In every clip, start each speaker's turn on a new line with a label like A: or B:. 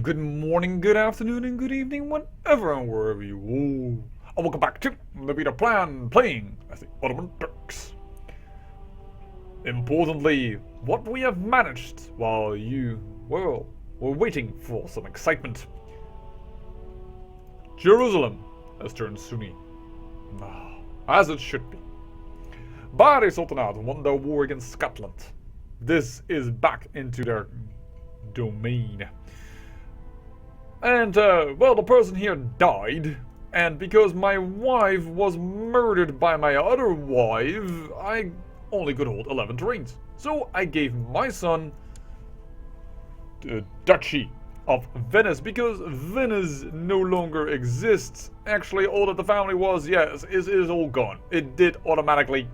A: Good morning, good afternoon, and good evening, whenever and wherever you are. And welcome back to the Beta Plan, playing as the Ottoman Turks. Importantly, what we have managed while you, well, were waiting for some excitement. Jerusalem has turned Sunni. As it should be. Peril Ottomans won their war against Scotland. This is back into their domain. And, well, the person here died, and because my wife was murdered by my other wife, I only could hold 11 terrains. So I gave my son the Duchy of Venice, because Venice no longer exists. Actually, all that the family was, yes, is all gone. It did automatically,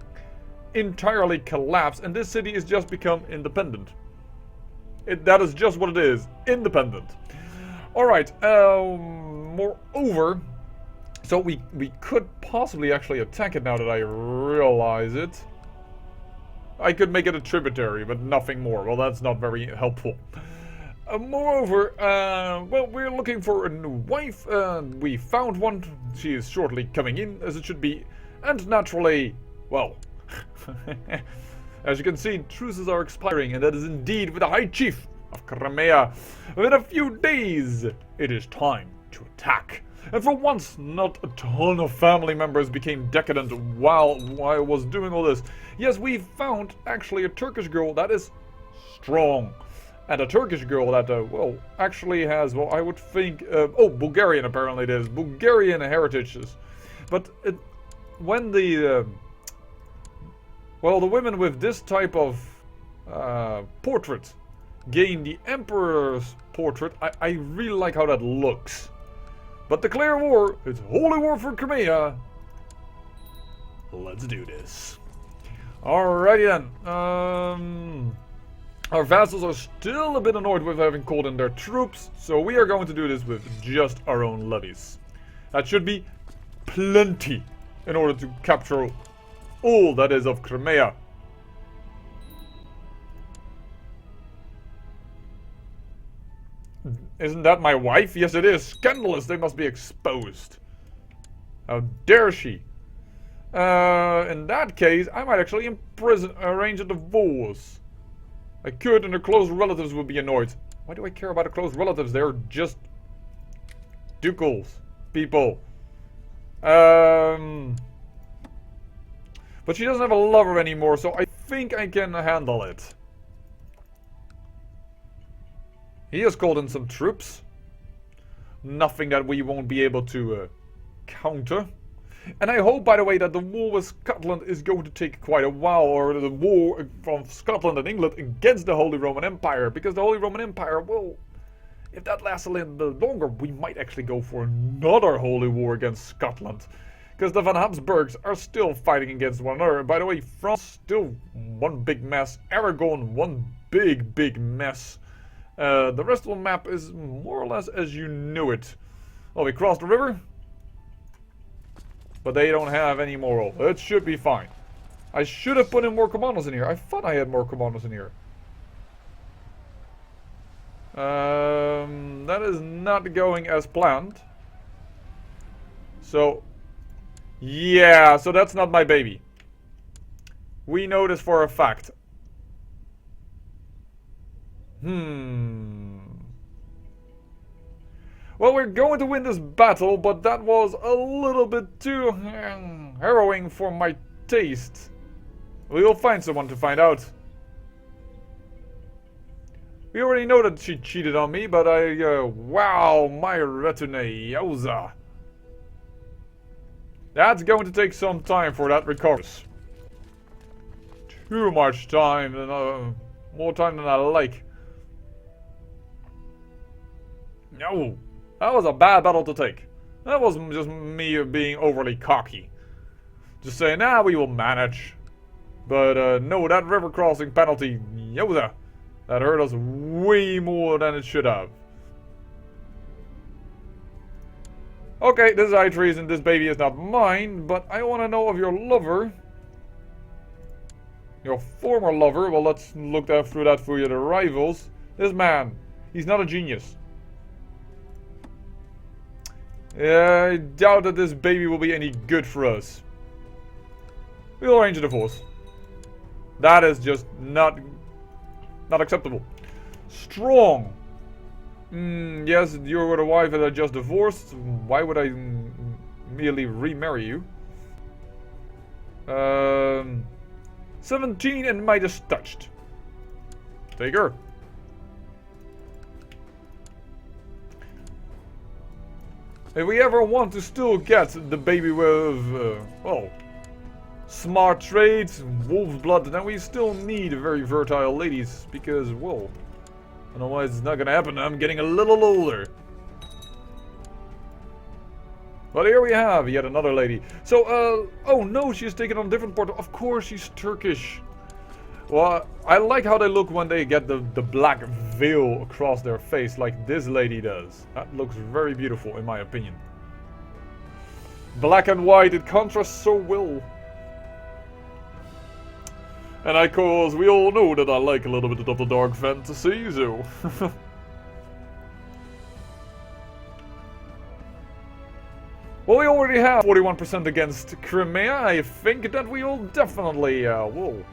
A: entirely collapse, and this city has just become independent. That is just what it is, independent. Alright, moreover, so we could possibly actually attack it now that I realize it. I could make it a tributary, but nothing more. Well, that's not very helpful. Moreover, well, we're looking for a new wife. We found one. She is shortly coming in, as it should be. And naturally, well, as you can see, truces are expiring, and that is indeed with the High Chief of Crimea. Within a few days, it is time to attack. And for once, not a ton of family members became decadent while I was doing all this. Yes, we found actually a Turkish girl that is strong. And a Turkish girl that, well, actually has, well, I would think, oh, Bulgarian apparently it is. Bulgarian heritages. But when the, well, the women with this type of portrait gain the Emperor's portrait, I really like how that looks. But declare war, it's holy war for Crimea. Let's do this. Alrighty then. Our vassals are still a bit annoyed with having called in their troops, so we are going to do this with just our own levies. That should be plenty in order to capture all that is of Crimea. Isn't that my wife? Yes, it is. Scandalous. They must be exposed. How dare she? In that case, I might actually arrange a divorce. I could, and her close relatives would be annoyed. Why do I care about her close relatives? They're just ducals people. But she doesn't have a lover anymore, so I think I can handle it. He has called in some troops. Nothing that we won't be able to counter. And I hope, by the way, that the war with Scotland is going to take quite a while, or the war from Scotland and England against the Holy Roman Empire, because the Holy Roman Empire, well, if that lasts a little bit longer, we might actually go for another holy war against Scotland. Because the Van Habsburgs are still fighting against one another. And by the way, France, still one big mess. Aragon, one big mess. The rest of the map is more or less as you knew it. Oh, we crossed the river. But they don't have any moral. It should be fine. I should have put in more commandos in here. I thought I had more commandos in here. That is not going as planned. So, yeah, so that's not my baby. We know this for a fact. Well, we're going to win this battle, but that was a little bit too harrowing for my taste. We will find someone to find out. We already know that she cheated on me, but wow, my retinue, yowza. That's going to take some time for that recovers. Too much time, more time than I like. No, that was a bad battle to take. That was just me being overly cocky. Just saying, nah, we will manage. But no, that river crossing penalty, yowza, that hurt us way more than it should have. Okay, this is high treason, this baby is not mine, but I want to know of your lover. Your former lover, well, let's look through that for you, the rivals. This man, he's not a genius. Yeah, I doubt that this baby will be any good for us. We'll arrange a divorce. That is just not acceptable. Strong. Yes, you're the wife that I just divorced. Why would I merely remarry you? 17 and Midas touched. Take her. If we ever want to still get the baby with, well, smart traits, wolf's blood, then we still need very fertile ladies. Because, well, otherwise it's not gonna happen. I'm getting a little older. But here we have yet another lady. So, oh no, she's taken on a different part. Of course, she's Turkish. Well, I like how they look when they get the black veil across their face, like this lady does. That looks very beautiful, in my opinion. Black and white, it contrasts so well. And of course, we all know that I like a little bit of the dark fantasy, so... Well, we already have 41% against Crimea. I think that we will definitely, will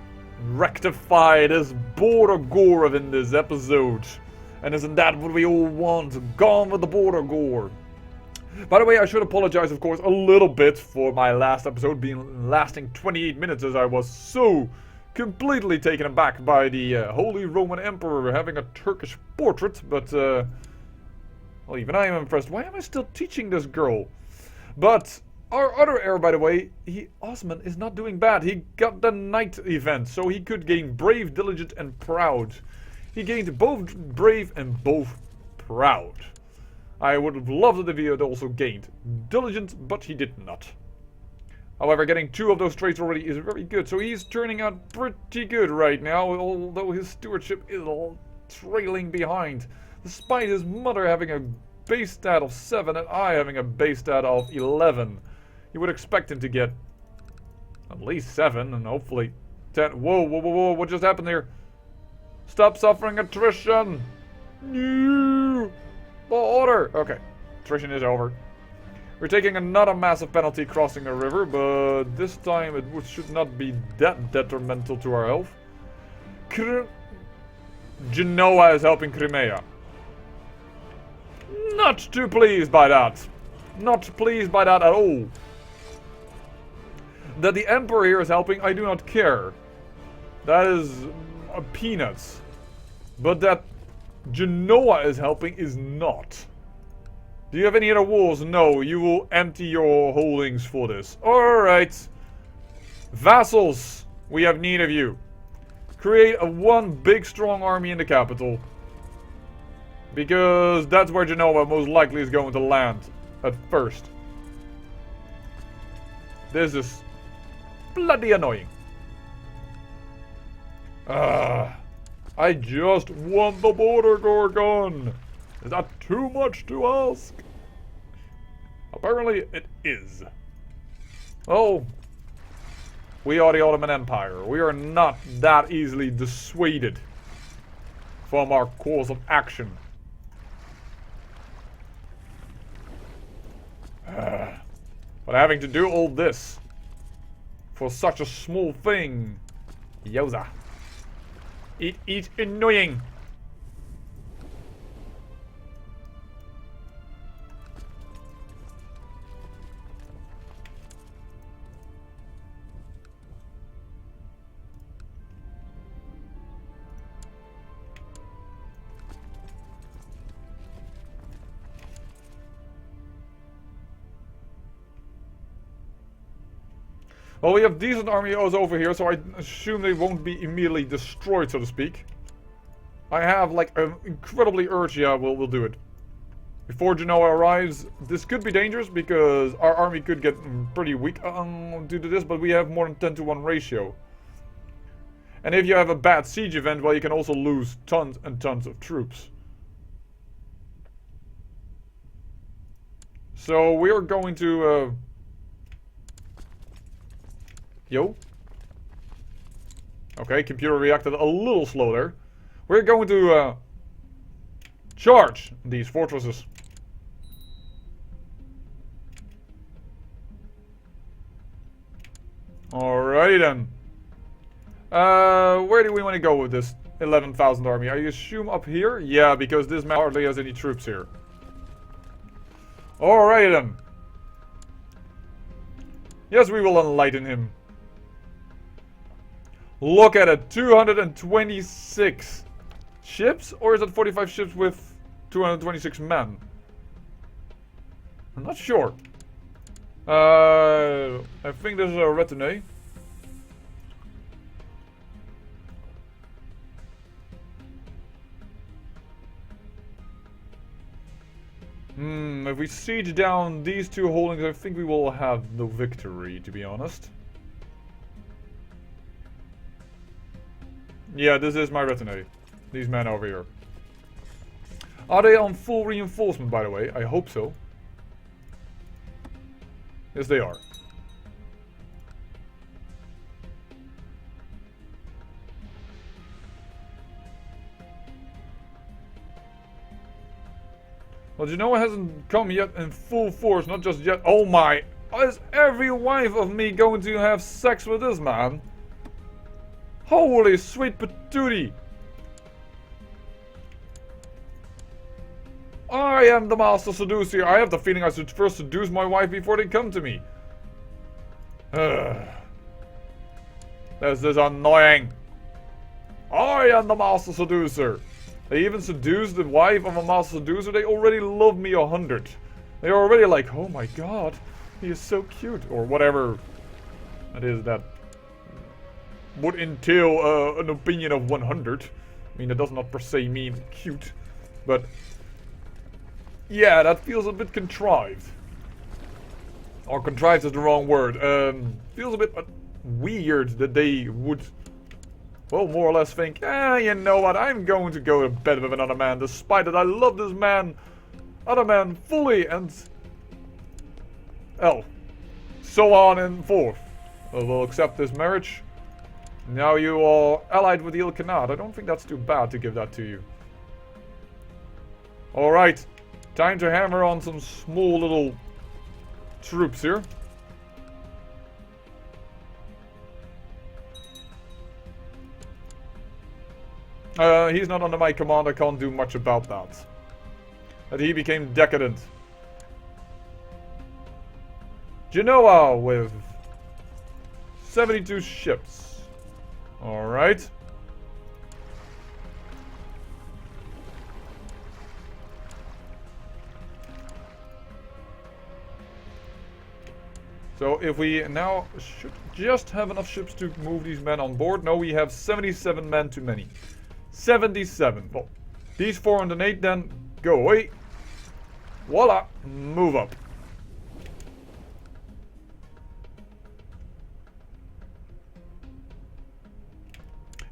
A: rectify this bordergore in this episode. And isn't that what we all want? Gone with the bordergore. By the way, I should apologize, of course, a little bit for my last episode lasting 28 minutes, as I was so completely taken aback by the Holy Roman Emperor having a Turkish portrait. But, well, even I am impressed. Why am I still teaching this girl? But our other heir, by the way, Osman is not doing bad. He got the Knight event, so he could gain Brave, Diligent, and Proud. He gained both Brave and both Proud. I would have loved it if he had also gained Diligent, but he did not. However, getting 2 of those traits already is very good, so he's turning out pretty good right now, although his stewardship is trailing behind. Despite his mother having a base stat of 7 and I having a base stat of 11. You would expect him to get at least 7 and hopefully 10. Whoa, whoa, whoa, whoa, what just happened here? Stop suffering attrition! No! Order! Okay, attrition is over. We're taking another massive penalty crossing a river, but this time it should not be that detrimental to our health. Genoa is helping Crimea. Not too pleased by that. Not pleased by that at all. That the Emperor here is helping, I do not care. That is peanuts. But that Genoa is helping is not. Do you have any other wars? No, you will empty your holdings for this. Alright. Vassals, we have need of you. Create one big strong army in the capital. Because that's where Genoa most likely is going to land at first. This is bloody annoying. I just want the bordergore gun. Is that too much to ask? Apparently it is. Oh, we are the Ottoman Empire. We are not that easily dissuaded from our course of action. But having to do all this for such a small thing, yowza. It is annoying. Well, we have decent armies over here, so I assume they won't be immediately destroyed, so to speak. I have, like, an incredibly urge, yeah, we'll do it. Before Genoa arrives, this could be dangerous, because our army could get pretty weak due to this, but we have more than 10-to-1 ratio. And if you have a bad siege event, well, you can also lose tons and tons of troops. So, we are going to, Yo. Okay, computer reacted a little slow there. We're going to charge these fortresses. Alrighty then. Where do we want to go with this 11,000 army? I assume up here? Yeah, because this man hardly has any troops here. Alright then. Yes, we will enlighten him. Look at it, 226 ships? Or is it 45 ships with 226 men? I'm not sure. I think this is a retinue. If we siege down these two holdings, I think we will have no victory, to be honest. Yeah, this is my retinue. These men over here. Are they on full reinforcement, by the way? I hope so. Yes, they are. Well, Genoa hasn't come yet in full force, not just yet. Oh my! Is every wife of me going to have sex with this man? Holy sweet patootie! I am the master seducer. I have the feeling I should first seduce my wife before they come to me. This is annoying. I am the master seducer. They even seduced the wife of a master seducer. They already love me 100. They're already like, oh my god, he is so cute. Or whatever it is that would entail an opinion of 100. I mean, that does not per se mean cute. But yeah, that feels a bit contrived. Or contrived is the wrong word. Feels a bit weird that they would, well, more or less think, you know what, I'm going to go to bed with another man, despite that I love this man, other man, fully, and, oh, so on and forth. We'll accept this marriage. Now you are allied with the Il Khanat. I don't think that's too bad to give that to you. Alright. Time to hammer on some small little troops here. He's not under my command. I can't do much about that. But he became decadent. Genoa with 72 ships. Alright. So if we now should just have enough ships to move these men on board. No, we have 77 men too many. 77. Well, these 408 then go away. Voila. Move up.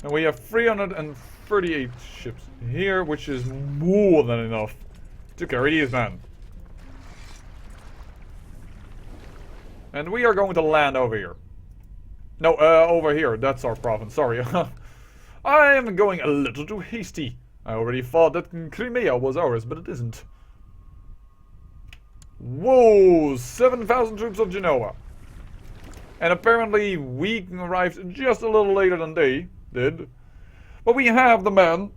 A: And we have 338 ships here, which is more than enough to carry these men. And we are going to land over here. No, over here. That's our province. Sorry. I am going a little too hasty. I already thought that Crimea was ours, but it isn't. Whoa! 7,000 troops of Genoa. And apparently we arrived just a little later than they did. But we have the man.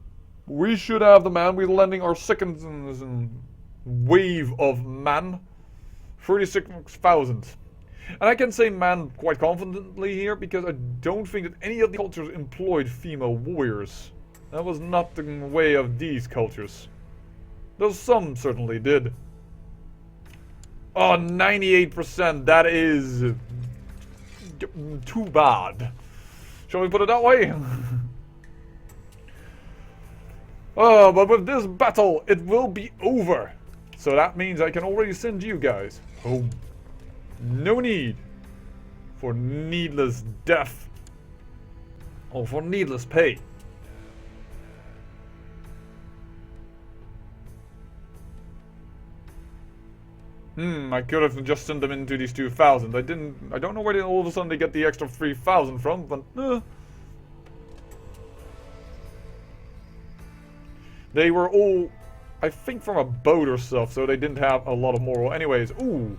A: We should have the man. We're landing our second wave of man. 36,000. And I can say man quite confidently here, because I don't think that any of the cultures employed female warriors. That was not the way of these cultures. Though some certainly did. Oh, 98%, that is too bad. Shall we put it that way? Oh, but with this battle, it will be over. So that means I can already send you guys home. No need for needless death or for needless pay. I could have just sent them into these 2,000. I don't know where they all of a sudden they get the extra 3,000 from, but they were all, I think, from a boat or stuff, so they didn't have a lot of moral. Anyways, ooh.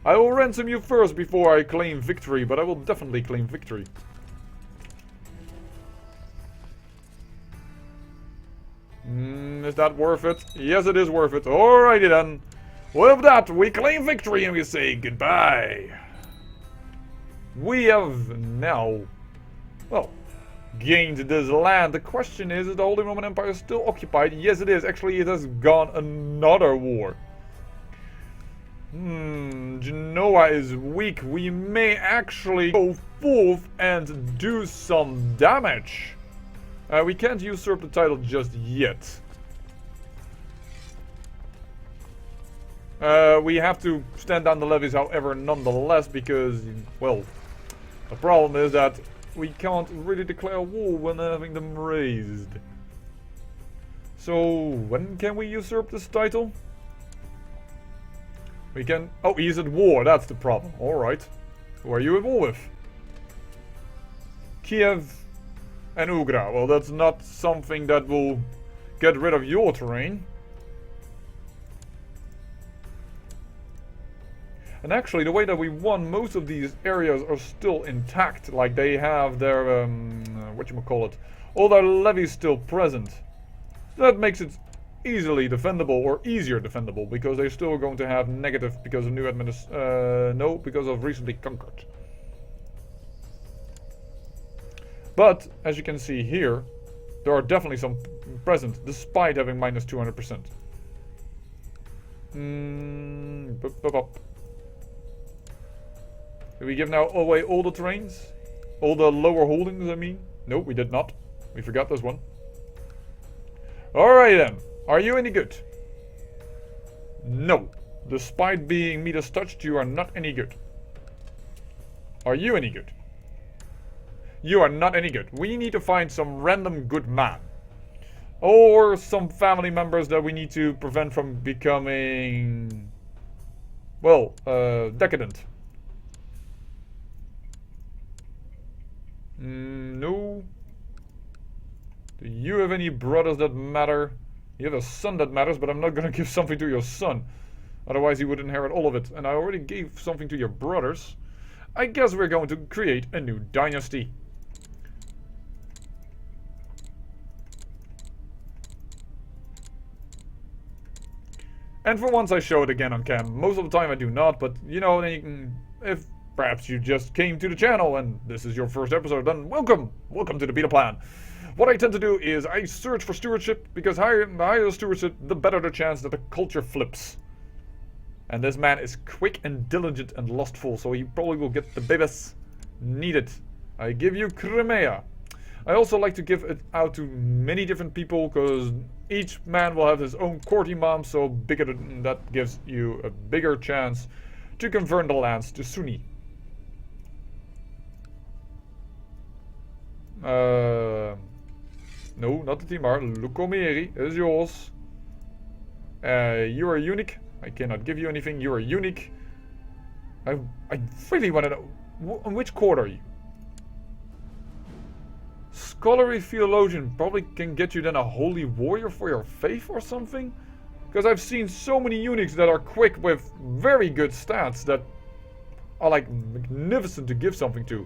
A: I will ransom you first before I claim victory, but I will definitely claim victory. Is that worth it? Yes, it is worth it. Alrighty then. With that, we claim victory and we say goodbye. We have now, well, gained this land. The question is the Holy Roman Empire still occupied? Yes, it is. Actually, it has gone another war. Genoa is weak. We may actually go forth and do some damage. We can't usurp the title just yet. We have to stand down the levies, however, nonetheless, because, well, the problem is that we can't really declare war when having them raised. So, when can we usurp this title? We can... Oh, he's at war, that's the problem. Alright. Who are you at war with? Kiev and Ugra. Well, that's not something that will get rid of your terrain. And actually, the way that we won, most of these areas are still intact. Like, they have their, whatchamacallit, all their levies still present. That makes it easily defendable, or easier defendable, because they're still going to have negative because of new no, because of recently conquered. But, as you can see here, there are definitely some present, despite having minus 200%. Did we give now away all the terrains? All the lower holdings, I mean? No, we did not. We forgot this one. Alright then. Are you any good? No. Despite being Midas touched, you are not any good. Are you any good? You are not any good. We need to find some random good man. Or some family members that we need to prevent from becoming... well, decadent. No. Do you have any brothers that matter? You have a son that matters, but I'm not gonna give something to your son. Otherwise he would inherit all of it. And I already gave something to your brothers. I guess we're going to create a new dynasty. And for once I show it again on cam. Most of the time I do not, but you know, then you can... if perhaps you just came to the channel and this is your first episode, then welcome! Welcome to the beta plan. What I tend to do is I search for stewardship, because the higher the stewardship, the better the chance that the culture flips. And this man is quick and diligent and lustful, so he probably will get the babies needed. I give you Crimea. I also like to give it out to many different people, because each man will have his own court imam, so that gives you a bigger chance to convert the lands to Sunni. No, not the Timar. Lukomeri is yours. You are unique. I cannot give you anything. You are unique. I really want to know. On which court are you? Scholarly theologian probably can get you then a holy warrior for your faith or something? Because I've seen so many eunuchs that are quick with very good stats that are like magnificent to give something to.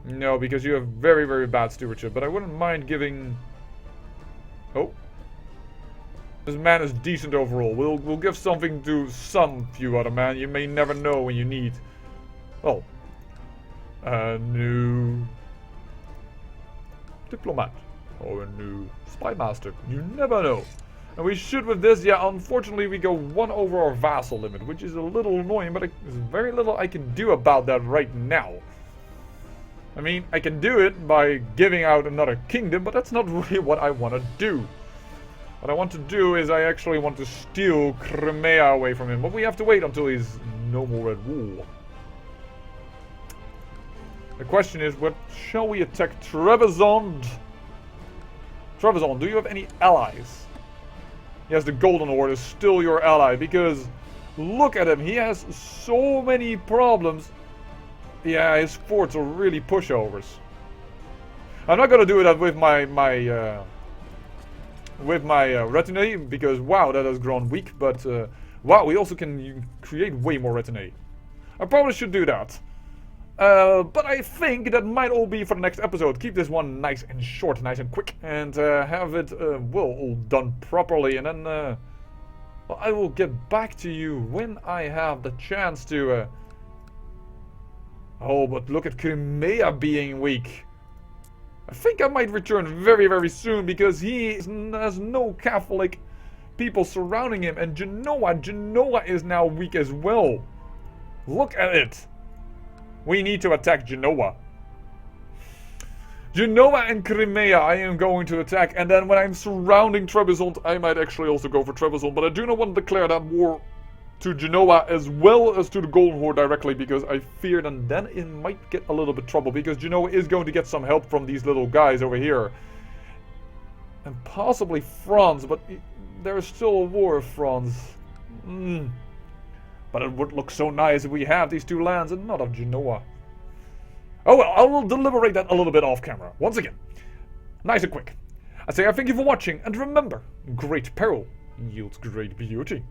A: No, because you have very, very bad stewardship. But I wouldn't mind giving... Oh. This man is decent overall. We'll give something to some few other man. You may never know when you need... Well. A new... diplomat. Or a new spy master. You never know. And we should with this, yeah, unfortunately we go 1 over our vassal limit. Which is a little annoying, but there's very little I can do about that right now. I mean, I can do it by giving out another kingdom, but that's not really what I want to do. What I want to do is I actually want to steal Crimea away from him, but we have to wait until he's no more at war. The question is, what shall we attack Trebizond? Trebizond, do you have any allies? Yes, the Golden Horde is still your ally, because look at him, he has so many problems. Yeah, his forts are really pushovers. I'm not gonna do that with my retinue, because wow, that has grown weak. But Wow, we also can create way more retinue. I probably should do that. But I think that might all be for the next episode. Keep this one nice and short, nice and quick, and have it, well, all done properly. And then, well, I will get back to you when I have the chance to... Oh, but look at Crimea being weak. I think I might return very, very soon, because he has no Catholic people surrounding him. And Genoa is now weak as well. Look at it. We need to attack Genoa. Genoa and Crimea I am going to attack. And then when I'm surrounding Trebizond, I might actually also go for Trebizond. But I do not want to declare that war to Genoa as well as to the Golden Horde directly. Because I fear that then it might get a little bit trouble. Because Genoa is going to get some help from these little guys over here. And possibly France. But there is still a war of France. But it would look so nice if we have these two lands and not of Genoa. Oh well, I will deliberate that a little bit off camera. Once again, nice and quick. I say I thank you for watching, and remember, great peril yields great beauty.